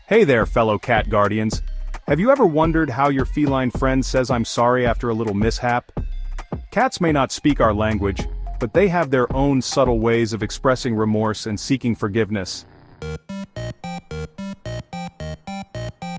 Hey there, fellow cat guardians. Have you ever wondered how your feline friend says I'm sorry after a little mishap? Cats may not speak our language, but they have their own subtle ways of expressing remorse and seeking forgiveness.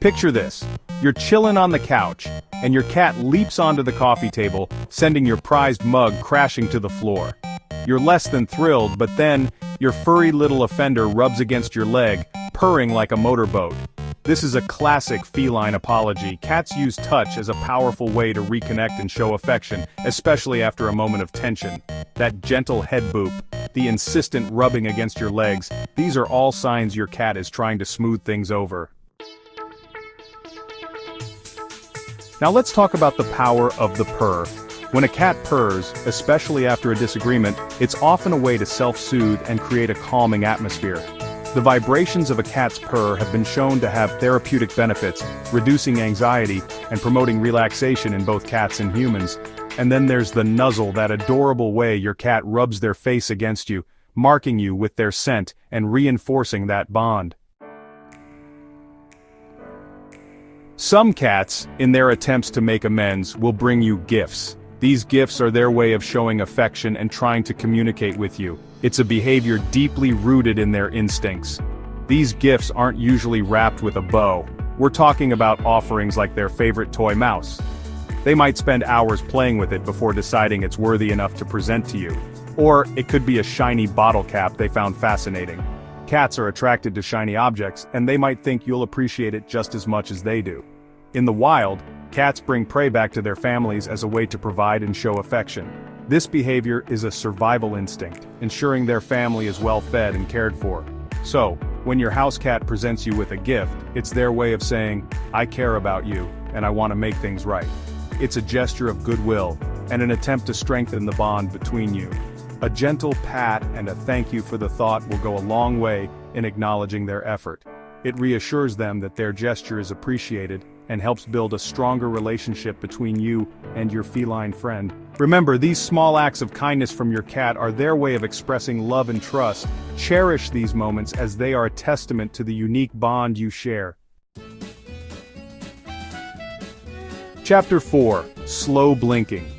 Picture this. You're chilling on the couch, and your cat leaps onto the coffee table, sending your prized mug crashing to the floor. You're less than thrilled, but then, your furry little offender rubs against your leg, purring like a motorboat. This is a classic feline apology. Cats use touch as a powerful way to reconnect and show affection, especially after a moment of tension. That gentle head boop, the insistent rubbing against your legs, these are all signs your cat is trying to smooth things over. Now let's talk about the power of the purr. When a cat purrs, especially after a disagreement, it's often a way to self-soothe and create a calming atmosphere. The vibrations of a cat's purr have been shown to have therapeutic benefits, reducing anxiety and promoting relaxation in both cats and humans. And then there's the nuzzle, that adorable way your cat rubs their face against you, marking you with their scent and reinforcing that bond. Some cats, in their attempts to make amends, will bring you gifts. These gifts are their way of showing affection and trying to communicate with you. It's a behavior deeply rooted in their instincts. These gifts aren't usually wrapped with a bow. We're talking about offerings like their favorite toy mouse. They might spend hours playing with it before deciding it's worthy enough to present to you. Or it could be a shiny bottle cap they found fascinating. Cats are attracted to shiny objects, and they might think you'll appreciate it just as much as they do. In the wild, cats bring prey back to their families as a way to provide and show affection. This behavior is a survival instinct, ensuring their family is well fed and cared for. So, when your house cat presents you with a gift, it's their way of saying, I care about you, and I want to make things right. It's a gesture of goodwill, and an attempt to strengthen the bond between you. A gentle pat and a thank you for the thought will go a long way in acknowledging their effort. It reassures them that their gesture is appreciated and helps build a stronger relationship between you and your feline friend. Remember, these small acts of kindness from your cat are their way of expressing love and trust. Cherish these moments as they are a testament to the unique bond you share. Chapter 4. Slow blinking.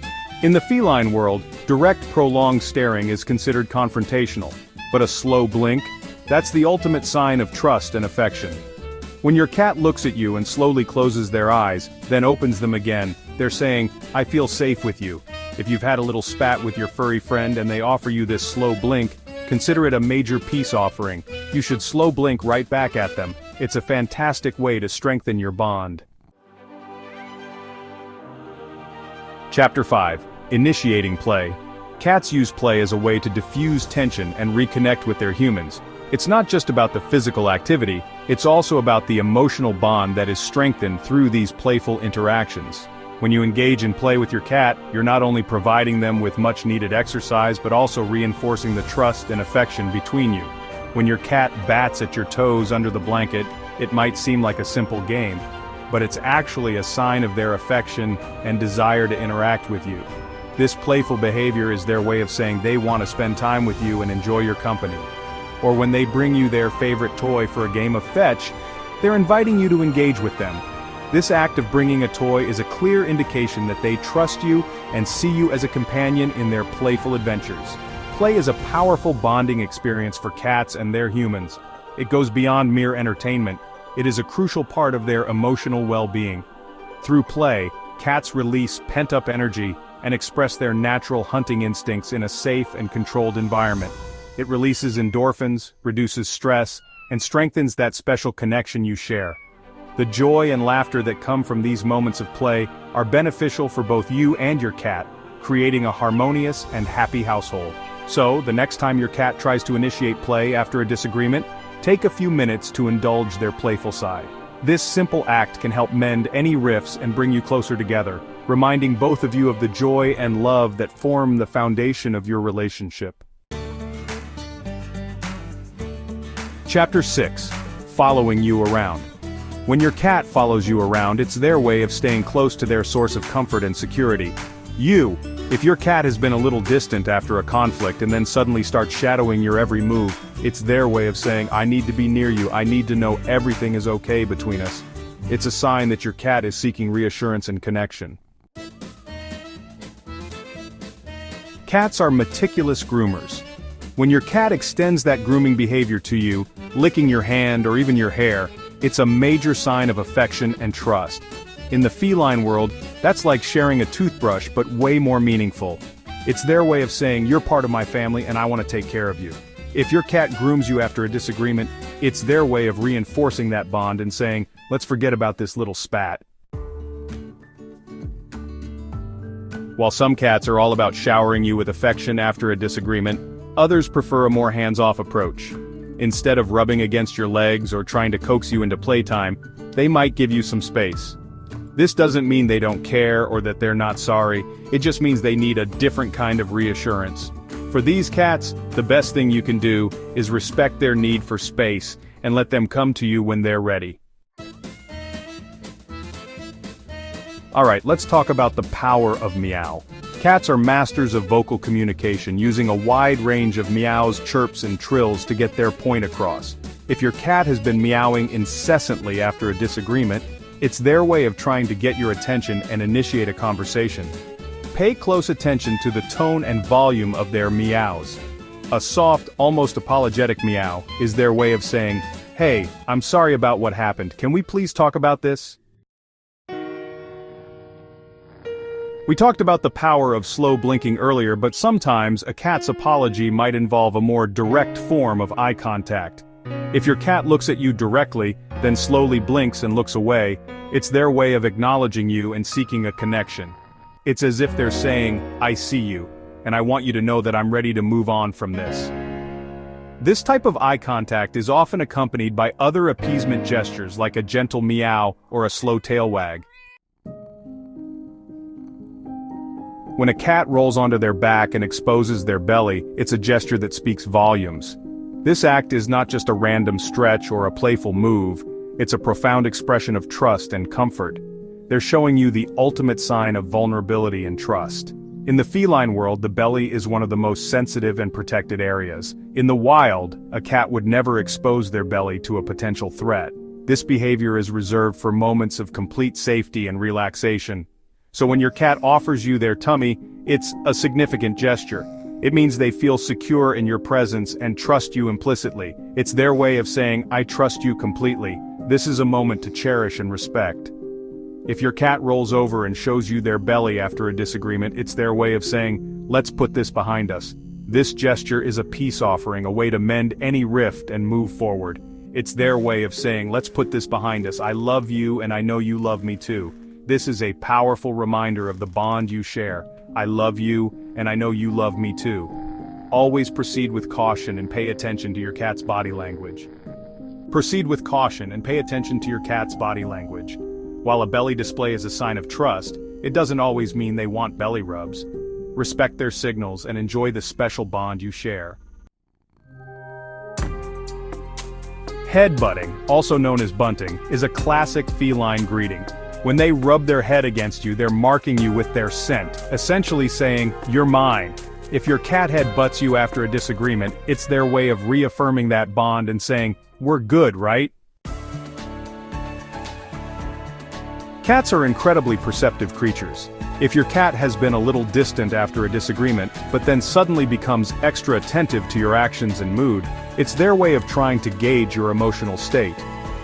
In the feline world, direct prolonged staring is considered confrontational, but a slow blink? That's the ultimate sign of trust and affection. When your cat looks at you and slowly closes their eyes, then opens them again, they're saying, I feel safe with you. If you've had a little spat with your furry friend and they offer you this slow blink, consider it a major peace offering. You should slow blink right back at them. It's a fantastic way to strengthen your bond. Chapter 5. Initiating play. Cats use play as a way to diffuse tension and reconnect with their humans. It's not just about the physical activity, it's also about the emotional bond that is strengthened through these playful interactions. When you engage in play with your cat, you're not only providing them with much-needed exercise but also reinforcing the trust and affection between you. When your cat bats at your toes under the blanket, it might seem like a simple game, but it's actually a sign of their affection and desire to interact with you. This playful behavior is their way of saying they want to spend time with you and enjoy your company. Or when they bring you their favorite toy for a game of fetch, they're inviting you to engage with them. This act of bringing a toy is a clear indication that they trust you and see you as a companion in their playful adventures. Play is a powerful bonding experience for cats and their humans. It goes beyond mere entertainment. It is a crucial part of their emotional well-being. Through play, cats release pent-up energy and express their natural hunting instincts in a safe and controlled environment. It releases endorphins, reduces stress, and strengthens that special connection you share. The joy and laughter that come from these moments of play are beneficial for both you and your cat, creating a harmonious and happy household. So, the next time your cat tries to initiate play after a disagreement, take a few minutes to indulge their playful side. This simple act can help mend any rifts and bring you closer together, reminding both of you of the joy and love that form the foundation of your relationship. Chapter 6. Following you around. When your cat follows you around, it's their way of staying close to their source of comfort and security. You, If your cat has been a little distant after a conflict and then suddenly starts shadowing your every move, it's their way of saying, I need to be near you, I need to know everything is okay between us. It's a sign that your cat is seeking reassurance and connection. Cats are meticulous groomers. When your cat extends that grooming behavior to you, licking your hand or even your hair, it's a major sign of affection and trust. In the feline world, that's like sharing a toothbrush but way more meaningful. It's their way of saying, you're part of my family and I want to take care of you. If your cat grooms you after a disagreement, it's their way of reinforcing that bond and saying, let's forget about this little spat. While some cats are all about showering you with affection after a disagreement, others prefer a more hands-off approach. Instead of rubbing against your legs or trying to coax you into playtime, they might give you some space. This doesn't mean they don't care or that they're not sorry, it just means they need a different kind of reassurance. For these cats, the best thing you can do is respect their need for space and let them come to you when they're ready. Alright, let's talk about the power of meow. Cats are masters of vocal communication, using a wide range of meows, chirps, and trills to get their point across. If your cat has been meowing incessantly after a disagreement, it's their way of trying to get your attention and initiate a conversation. Pay close attention to the tone and volume of their meows. A soft, almost apologetic meow is their way of saying, hey, I'm sorry about what happened, can we please talk about this? We talked about the power of slow blinking earlier, but sometimes a cat's apology might involve a more direct form of eye contact. If your cat looks at you directly, then slowly blinks and looks away, it's their way of acknowledging you and seeking a connection. It's as if they're saying, I see you, and I want you to know that I'm ready to move on from this. This type of eye contact is often accompanied by other appeasement gestures like a gentle meow or a slow tail wag. When a cat rolls onto their back and exposes their belly, it's a gesture that speaks volumes. This act is not just a random stretch or a playful move, it's a profound expression of trust and comfort. They're showing you the ultimate sign of vulnerability and trust. In the feline world, the belly is one of the most sensitive and protected areas. In the wild, a cat would never expose their belly to a potential threat. This behavior is reserved for moments of complete safety and relaxation. So when your cat offers you their tummy, it's a significant gesture. It means they feel secure in your presence and trust you implicitly. It's their way of saying, I trust you completely. This is a moment to cherish and respect. If your cat rolls over and shows you their belly after a disagreement, it's their way of saying, let's put this behind us. This gesture is a peace offering, a way to mend any rift and move forward. It's their way of saying, let's put this behind us. I love you and I know you love me too. This is a powerful reminder of the bond you share. I love you, and I know you love me too. Always proceed with caution and pay attention to your cat's body language. Proceed with caution and pay attention to your cat's body language. While a belly display is a sign of trust, it doesn't always mean they want belly rubs. Respect their signals and enjoy the special bond you share. Headbutting, also known as bunting, is a classic feline greeting. When they rub their head against you, they're marking you with their scent, essentially saying, you're mine. If your cat head butts you after a disagreement, it's their way of reaffirming that bond and saying, we're good, right? Cats are incredibly perceptive creatures. If your cat has been a little distant after a disagreement, but then suddenly becomes extra attentive to your actions and mood, it's their way of trying to gauge your emotional state.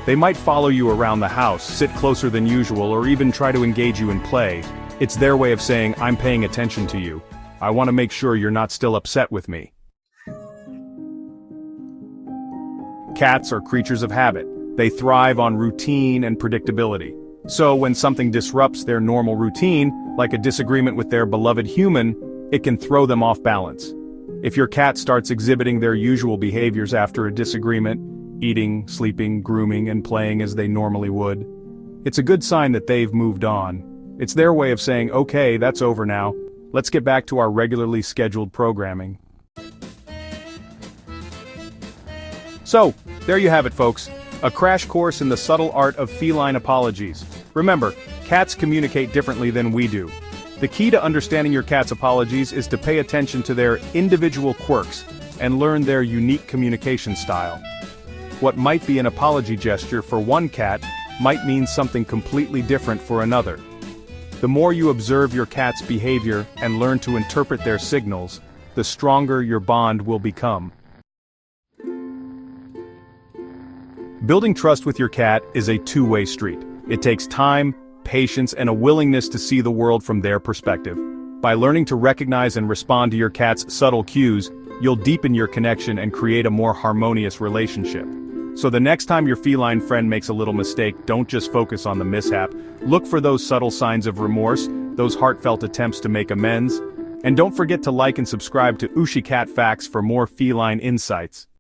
They might follow you around the house, sit closer than usual, or even try to engage you in play. It's their way of saying, I'm paying attention to you. I want to make sure you're not still upset with me. Cats are creatures of habit. They thrive on routine and predictability. So when something disrupts their normal routine, like a disagreement with their beloved human, it can throw them off balance. If your cat starts exhibiting their usual behaviors after a disagreement, eating, sleeping, grooming, and playing as they normally would, it's a good sign that they've moved on. It's their way of saying, okay, that's over now. Let's get back to our regularly scheduled programming. So, there you have it, folks. A crash course in the subtle art of feline apologies. Remember, cats communicate differently than we do. The key to understanding your cat's apologies is to pay attention to their individual quirks and learn their unique communication style. What might be an apology gesture for one cat might mean something completely different for another. The more you observe your cat's behavior and learn to interpret their signals, the stronger your bond will become. Building trust with your cat is a two-way street. It takes time, patience, and a willingness to see the world from their perspective. By learning to recognize and respond to your cat's subtle cues, you'll deepen your connection and create a more harmonious relationship. So the next time your feline friend makes a little mistake, don't just focus on the mishap. Look for those subtle signs of remorse, those heartfelt attempts to make amends. And don't forget to like and subscribe to Ushi Cat Facts for more feline insights.